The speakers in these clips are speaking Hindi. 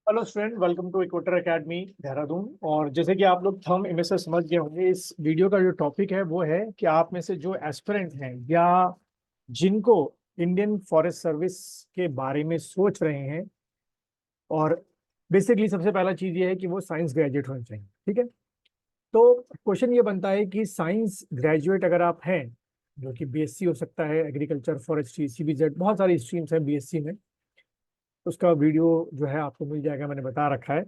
Hello student, welcome to Equator Academy Dehradun. और जैसे कि आप लोग थंब इमेज से समझ गए होंगे, इस वीडियो का जो टॉपिक है वो है कि आप में से जो एस्पिरेंट हैं या जिनको इंडियन फॉरेस्ट सर्विस के बारे में सोच रहे हैं, और बेसिकली सबसे पहला चीज ये है कि वो साइंस ग्रेजुएट होने चाहिए। ठीक है। तो क्वेश्चन ये बनता है कि साइंस ग्रेजुएट अगर आप हैं, जो कि बीएससी हो सकता है, एग्रीकल्चर, फॉरेस्ट्री, सीबीजेड, बहुत सारी स्ट्रीम्स हैं बीएससी में। उसका वीडियो जो है आपको मिल जाएगा, मैंने बता रखा है।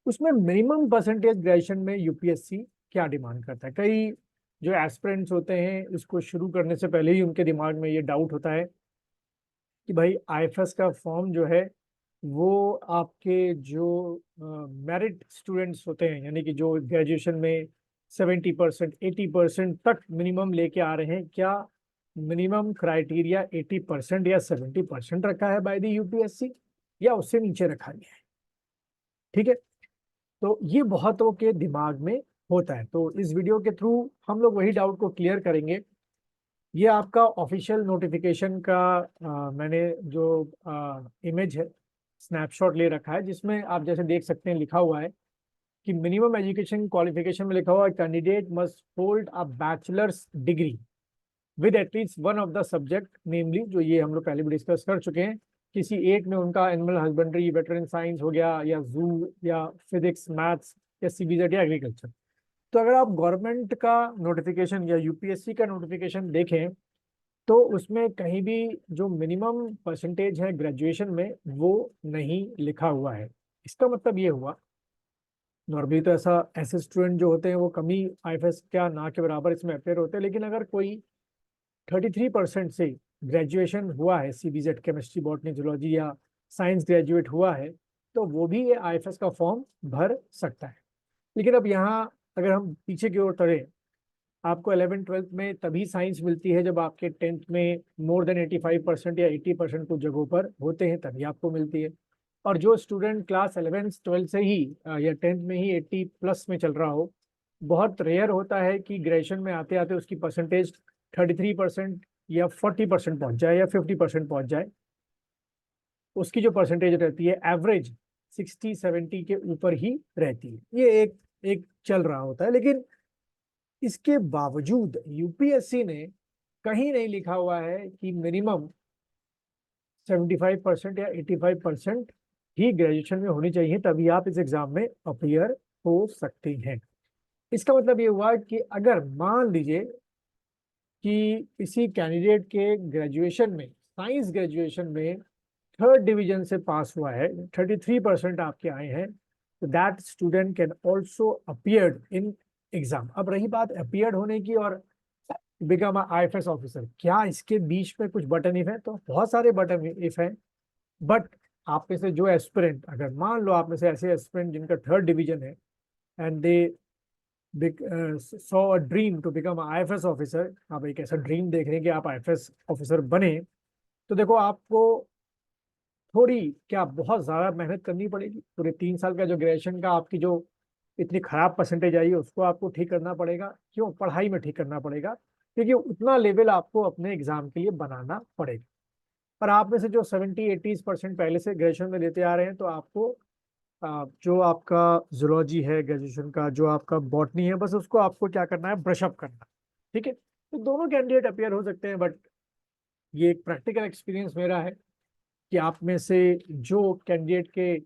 उसमें मिनिमम परसेंटेज ग्रेजुएशन में यूपीएससी क्या डिमांड करता है। कई जो एस्पिरेंट्स होते हैं, इसको शुरू करने से पहले ही उनके दिमाग में ये डाउट होता है कि भाई आईएफएस का फॉर्म जो है वो आपके जो मेरिट स्टूडेंट्स होते हैं, यानी कि जो ग्रेजुएशन में 70% 80% तक मिनिमम लेके आ रहे हैं, क्या मिनिमम क्राइटेरिया 80% या 70% रखा है बाय द यूपीएससी, या उससे नीचे रखा गया है। ठीक है। तो ये बहुतों के दिमाग में होता है, तो इस वीडियो के थ्रू हम लोग वही डाउट को क्लियर करेंगे। ये आपका ऑफिशियल नोटिफिकेशन का मैंने जो इमेज है, स्नैपशॉट ले रखा है, जिसमें आप जैसे देख सकते हैं लिखा हुआ है कि मिनिमम एजुकेशन क्वालिफिकेशन में लिखा हुआ है candidate must hold a bachelor's degree with at least one of the subject, namely, जो ये हम लोग पहले भी डिस्कस कर चुके हैं, किसी एक में उनका एनिमल हस्बेंड्री, वेटरन साइंस हो गया, या जू, या फिजिक्स, मैथ्स, या सीबीजेड, या एग्रीकल्चर। तो अगर आप गवर्नमेंट का नोटिफिकेशन या यूपीएससी का नोटिफिकेशन देखें, तो उसमें कहीं भी जो मिनिमम परसेंटेज है ग्रेजुएशन में वो नहीं लिखा हुआ है। इसका मतलब ये हुआ, नॉर्मली तो ऐसा ऐसे स्टूडेंट जो होते हैं वो कम ही आईएफएस क्या ना के बराबर इसमें अपेयर होते हैं, लेकिन अगर कोई 33% से ग्रेजुएशन हुआ है, सीबीजेड, केमिस्ट्री, बॉटनी, जूलॉजी, या साइंस ग्रेजुएट हुआ है, तो वो भी ये आईएफएस का फॉर्म भर सकता है। लेकिन अब यहाँ अगर हम पीछे की ओर तड़े, आपको 11th 12th में तभी साइंस मिलती है जब आपके 10th में मोर देन 85% या 80% कुछ जगहों पर होते हैं, तभी आपको मिलती है। और जो स्टूडेंट क्लास 11th 12th से ही या 10th में ही 80+ में चल रहा हो, बहुत रेयर होता है कि ग्रेजुएशन में आते आते उसकी परसेंटेज 33% या 40% पहुंच जाए या 50% पहुंच जाए। उसकी जो परसेंटेज रहती है एवरेज 60-70 के ऊपर ही रहती है। ये एक एक चल रहा होता है, लेकिन इसके बावजूद यूपीएससी ने कहीं नहीं लिखा हुआ है कि मिनिमम 75% या 85% ही ग्रेजुएशन में होनी चाहिए, तभी आप इस एग्जाम में अपियर हो सकते हैं। इसका मतलब ये हुआ कि अगर मान लीजिए कि किसी कैंडिडेट के ग्रेजुएशन में, साइंस ग्रेजुएशन में, थर्ड डिवीजन से पास हुआ है, 33% आपके आए हैं, तो that student can also appeared in exam. अब रही बात अपियर्ड होने की और बिकम आईएफएस ऑफिसर, क्या इसके बीच में कुछ बटन इफ है? तो बहुत सारे बटन इफ है। बट आप में से जो एस्पिरेंट, अगर मान लो आप में से ऐसे एस्पिरेंट जिनका थर्ड डिवीजन है and they saw a dream to become IFS officer, आप एक ऐसा ड्रीम देख रहे हैं कि आप आईएफएस ऑफिसर बने, तो देखो आपको थोड़ी क्या बहुत ज्यादा मेहनत करनी पड़ेगी। पूरे 3 साल का जो ग्रेजुएशन का आपकी जो इतनी खराब परसेंटेज आई है, उसको आपको ठीक करना पड़ेगा। क्यों? पढ़ाई में ठीक करना पड़ेगा, क्योंकि उतना लेवल आपको अपने एग्जाम के लिए बनाना पड़ेगा। पर आप में से जो 70-80% पहले से ग्रेजुएशन में लेते आ रहे हैं, तो आपको जो आपका जूलॉजी है ग्रेजुएशन का, जो आपका बॉटनी है, बस उसको आपको क्या करना है, ब्रश अप करना। ठीक है। तो दोनों कैंडिडेट अपियर हो सकते हैं, बट ये एक प्रैक्टिकल एक्सपीरियंस मेरा है कि आप में से जो कैंडिडेट के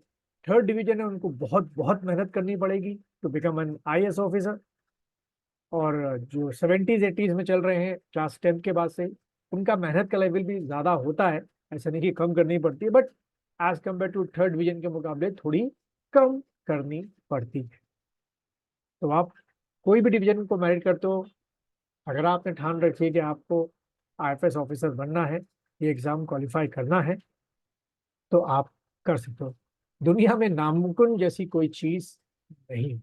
थर्ड डिवीजन है, उनको बहुत बहुत मेहनत करनी पड़ेगी to become an IAS officer. और जो 70s 80s में चल रहे हैं क्लास 10th के बाद से, उनका मेहनत का लेवल भी ज़्यादा होता है। ऐसा नहीं कि कम करनी पड़ती है, but as compare to third division के मुकाबले थोड़ी कम करनी पड़ती है। तो आप कोई भी डिवीजन को मेरिट करते हो, अगर आपने ठान रखी है कि आपको आईएफएस ऑफिसर बनना है, ये एग्ज़ाम क्वालिफाई करना है, तो आप कर सकते हो। दुनिया में नामुमकिन जैसी कोई चीज नहीं।